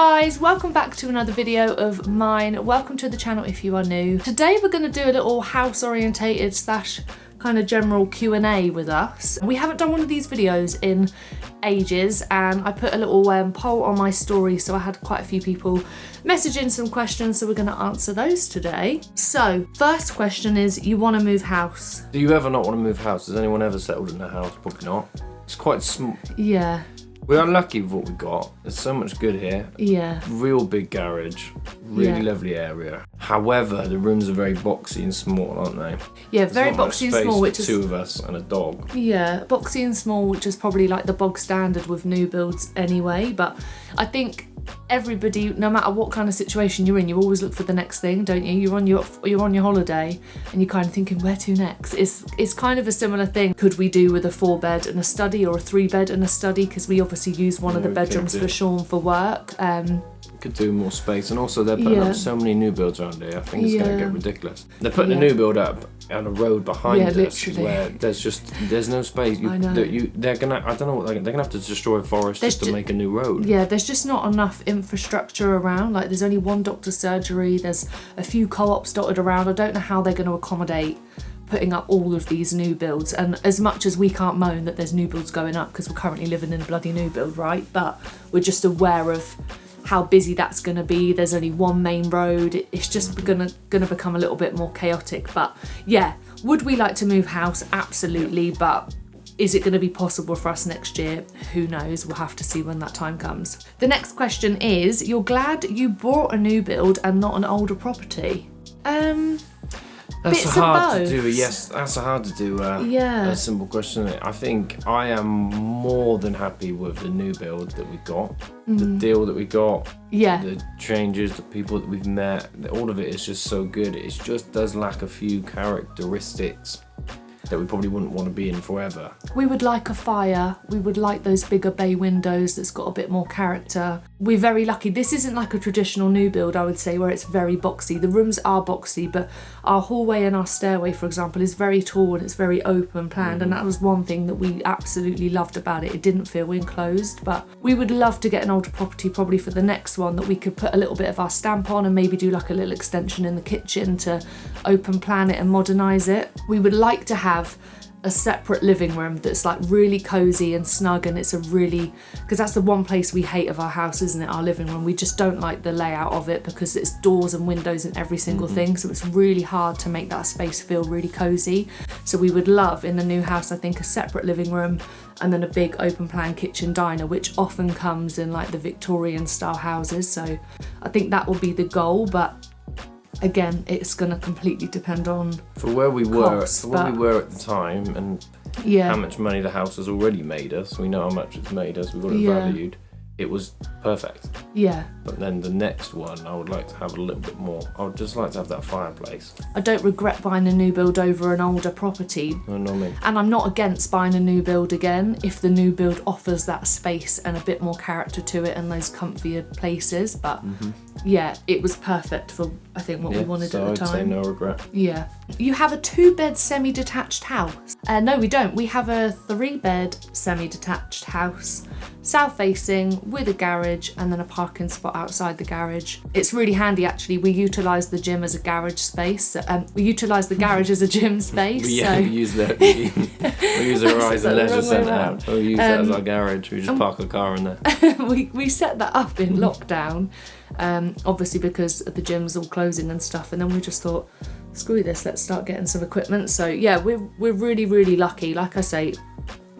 guys, welcome back to another video of mine. Welcome to the channel if you are new. Today we're going to do a little house orientated slash kind of general Q&A with us. We haven't done one of these videos in ages, and I put a little poll on my story, so I had quite a few people message in some questions, so we're going to answer those today. So first question is, you want to move house? Do you ever not want to move house? Has anyone ever settled in a house? Probably not. It's quite small. Yeah. We are lucky with what we got. There's so much good here. Yeah. Real big garage. Really lovely area. However, the rooms are very boxy and small, aren't they? Yeah, very boxy and small, which is two of us and a dog. Yeah, boxy and small, which is probably like the bog standard with new builds anyway. But I think everybody, no matter what kind of situation you're in, you always look for the next thing, don't you? You're on your holiday and you're kind of thinking, where to next? It's kind of a similar thing. Could we do with a 4-bed and a study, or a 3-bed and a study? Because we obviously use one of the bedrooms for Sean for work. Could do more space, and also they're putting up so many new builds around here. I think it's going to get ridiculous. They're putting a new build up on a road behind us, literally, where there's no space. I don't know what they're gonna have to destroy forest just to make a new road. Yeah, there's just not enough infrastructure around. Like, there's only one doctor's surgery. There's a few co-ops dotted around. I don't know how they're going to accommodate putting up all of these new builds. And as much as we can't moan that there's new builds going up, because we're currently living in a bloody new build, right? But we're just aware of how busy that's going to be. There's only one main road. It's just gonna become a little bit more chaotic. But yeah, would we like to move house? Absolutely. But is it going to be possible for us next year? Who knows? We'll have to see when that time comes. The next question is, you're glad you bought a new build and not an older property? That's hard to do. Yes, that's hard to do. A simple question. I think I am more than happy with the new build that we got, the deal that we got, the changes, the people that we've met. All of it is just so good. It just does lack a few characteristics that we probably wouldn't want to be in forever. We would like a fire. We would like those bigger bay windows that's got a bit more character. We're very lucky. This isn't like a traditional new build, I would say, where it's very boxy. The rooms are boxy, but our hallway and our stairway, for example, is very tall and it's very open planned. And that was one thing that we absolutely loved about it. It didn't feel enclosed, but we would love to get an older property probably for the next one that we could put a little bit of our stamp on and maybe do like a little extension in the kitchen to open plan it and modernise it. We would like to have a separate living room that's like really cozy and snug, and it's a really, because that's the one place we hate of our house, isn't it? Our living room. We just don't like the layout of it because it's doors and windows in every single thing, so it's really hard to make that space feel really cozy. So we would love in the new house, I think, a separate living room and then a big open plan kitchen diner, which often comes in like the Victorian style houses. So I think that will be the goal, but again, it's going to completely depend on where we were at the time, and how much money the house has already made us. We know how much it's made us. We've got it valued. It was perfect. Yeah. But then the next one, I would like to have a little bit more. I would just like to have that fireplace. I don't regret buying a new build over an older property. No, not me. And I'm not against buying a new build again if the new build offers that space and a bit more character to it and those comfier places. But yeah, it was perfect for, I think, what we wanted at the time. So I'd say no regret. Yeah. You have a 2-bed semi-detached house? No, we don't. We have a 3-bed semi-detached house, south-facing, with a garage and then a parking spot outside the garage. It's really handy, actually. We utilise the gym as a garage space. We utilise the garage as a gym space. We use the Horizon Leisure Centre. We use that as our garage. We just park a car in there. we set that up in lockdown, obviously because the gym's all closing and stuff, and then we just thought, screw this, let's start getting some equipment. So yeah, we're really, really lucky. Like I say,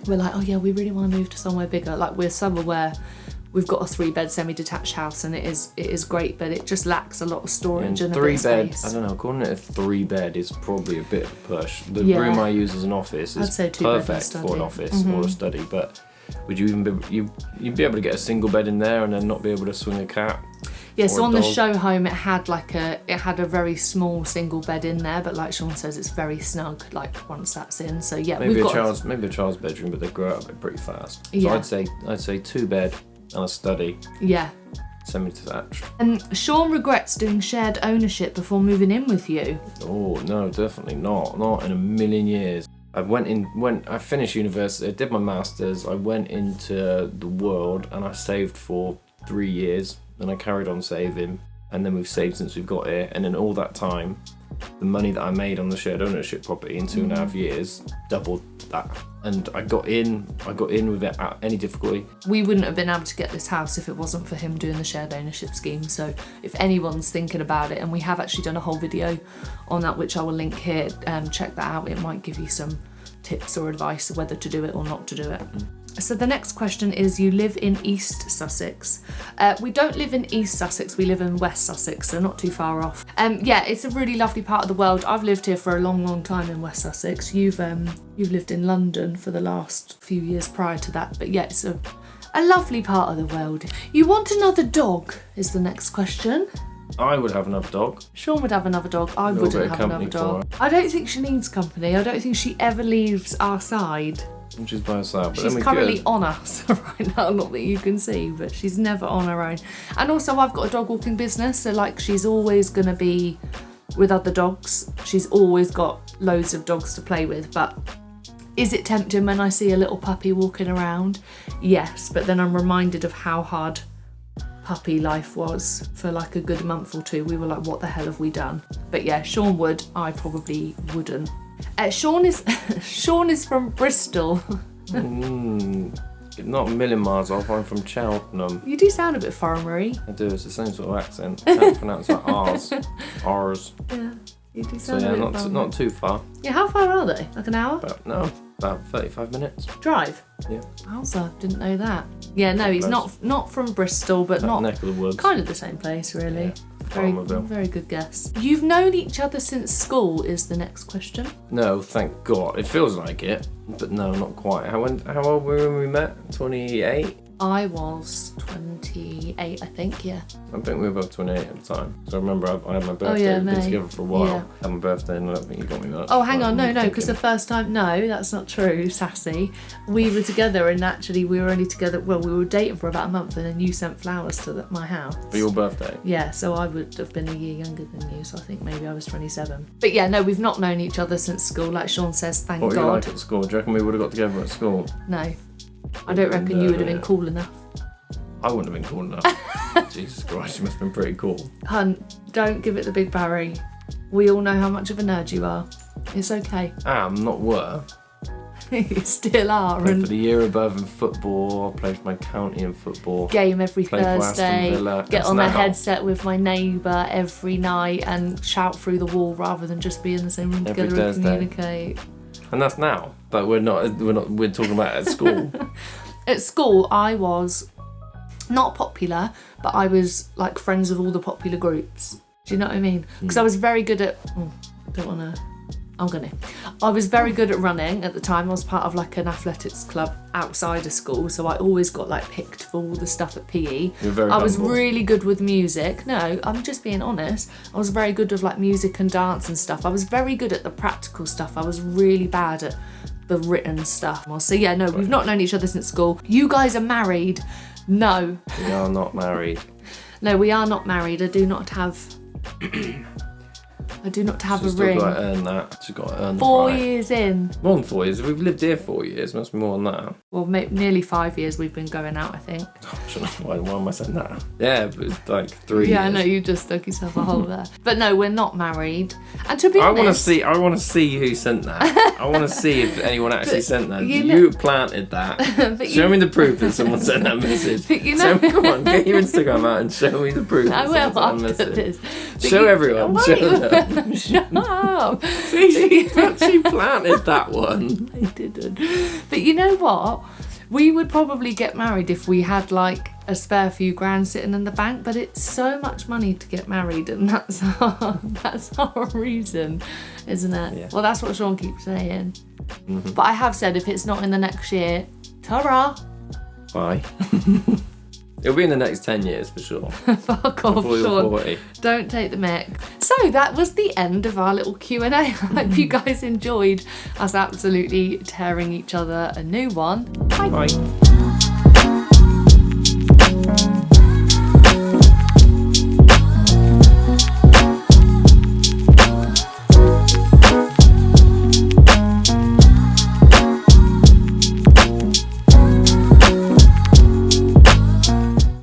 we're like, oh yeah, we really want to move to somewhere bigger. Like, we're somewhere we've got a 3-bed semi-detached house, and it is great, but it just lacks a lot of storage and a bit of space. I don't know, calling it a 3-bed is probably a bit of a push. The room I use as an office is perfect for an office or a study, but would you even you'd be able to get a single bed in there and then not be able to swing a cat? Yeah, so on the show home, it had a very small single bed in there, but like Sean says, it's very snug. Like, once that's in, so yeah, maybe a child's bedroom, but they grow out of it pretty fast. So I'd say 2-bed and a study. Yeah. Semi-detached. And Sean regrets doing shared ownership before moving in with you. Oh no, definitely not. Not in a million years. When I finished university, I did my masters. I went into the world and I saved for 3 years. and I carried on saving, and then we've saved since we've got here, and in all that time, the money that I made on the shared ownership property in 2.5 years doubled that, and I got in with it without any difficulty. We wouldn't have been able to get this house if it wasn't for him doing the shared ownership scheme. So if anyone's thinking about it, and we have actually done a whole video on that, which I will link here, check that out. It might give you some tips or advice whether to do it or not to do it. So the next question is, you live in East Sussex. We don't live in East Sussex, we live in West Sussex, so not too far off. Yeah, it's a really lovely part of the world. I've lived here for a long, long time in West Sussex. You've lived in London for the last few years prior to that, but yeah, it's a lovely part of the world. You want another dog, is the next question. I would have another dog. Sean would have another dog. I wouldn't have another dog. I don't think she needs company. I don't think she ever leaves our side. She's by herself. But she's currently on us right now, not that you can see, but she's never on her own. And also I've got a dog walking business, so like she's always going to be with other dogs. She's always got loads of dogs to play with, but is it tempting when I see a little puppy walking around? Yes, but then I'm reminded of how hard puppy life was for like a good month or two. We were like, what the hell have we done? But yeah, Sean would, I probably wouldn't. Sean is from Bristol. Not a million miles off. I'm from Cheltenham. You do sound a bit foreign-y. I do. It's the same sort of accent. I can't pronounce like R's. R's. Yeah, you do sound so yeah, a bit not too far. Yeah, how far are they? Like an hour? About 35 minutes. Drive? Yeah. Wowza, didn't know that. Yeah, no, he's not from Bristol, but that not neck of the woods. Kind of the same place, really. Yeah. Very good guess. You've known each other since school is the next question. No, thank God. It feels like it, but no, not quite. How old were we when we met? 28? I was 28, I think, yeah. I think we were both 28 at the time. So I remember I had my birthday. We've been together for a while. Yeah. I had my birthday and I don't think you got me much. Oh, hang on, no, because the first time, no, that's not true, sassy. We were together and actually we were only together, well, we were dating for about a month and then you sent flowers to my house. For your birthday? Yeah, so I would have been a year younger than you, so I think maybe I was 27. But yeah, no, we've not known each other since school, like Sean says, thank God. What were you like at school? Do you reckon we would have got together at school? No. I don't reckon you would have been cool enough. I wouldn't have been cool enough. Jesus Christ, you must have been pretty cool. Hun, don't give it the big Barry. We all know how much of a nerd you are. It's okay. Not were. You still are. Played for the year above in football. I played for my county in football. Game every Thursday. Get on the headset with my neighbour every night and shout through the wall rather than just be in the same room together and communicate. And that's now. But we're talking about at school. At school, I was not popular, but I was like friends with all the popular groups. Do you know what I mean? Because I was very good at. I was very good at running at the time. I was part of like an athletics club outside of school, so I always got like picked for all the stuff at PE. I was really good with music. No, I'm just being honest. I was very good with like music and dance and stuff. I was very good at the practical stuff. I was really bad at the written stuff. So yeah, no, we've not known each other since school. You guys are married. No. We are not married. No, we are not married. I do not have a ring. She's got to earn that. She's got to earn 4 years in. More than 4 years. We've lived here 4 years. Must be more than that. Well, nearly 5 years we've been going out, I think. Why am I saying that? Yeah, but it's like 3 years. Yeah, I know, you just dug yourself a hole there. But no, we're not married. And to be honest... I want to see who sent that. I want to see if anyone actually sent that. You planted that. Show me the proof that someone sent that message. Come on, get your Instagram out and show me the proof. I will after this. Show everyone. Show them. Shut up. See, she planted that one. I didn't. But you know what? We would probably get married if we had like a spare few grand sitting in the bank, but it's so much money to get married, and that's our reason, isn't it? Yeah. Well, that's what Sean keeps saying. Mm-hmm. But I have said if it's not in the next year, ta-ra. Bye. It'll be in the next 10 years for sure. Fuck off, Sean. Don't take the mic. So that was the end of our little Q&A. I hope you guys enjoyed us absolutely tearing each other a new one. Bye. Bye.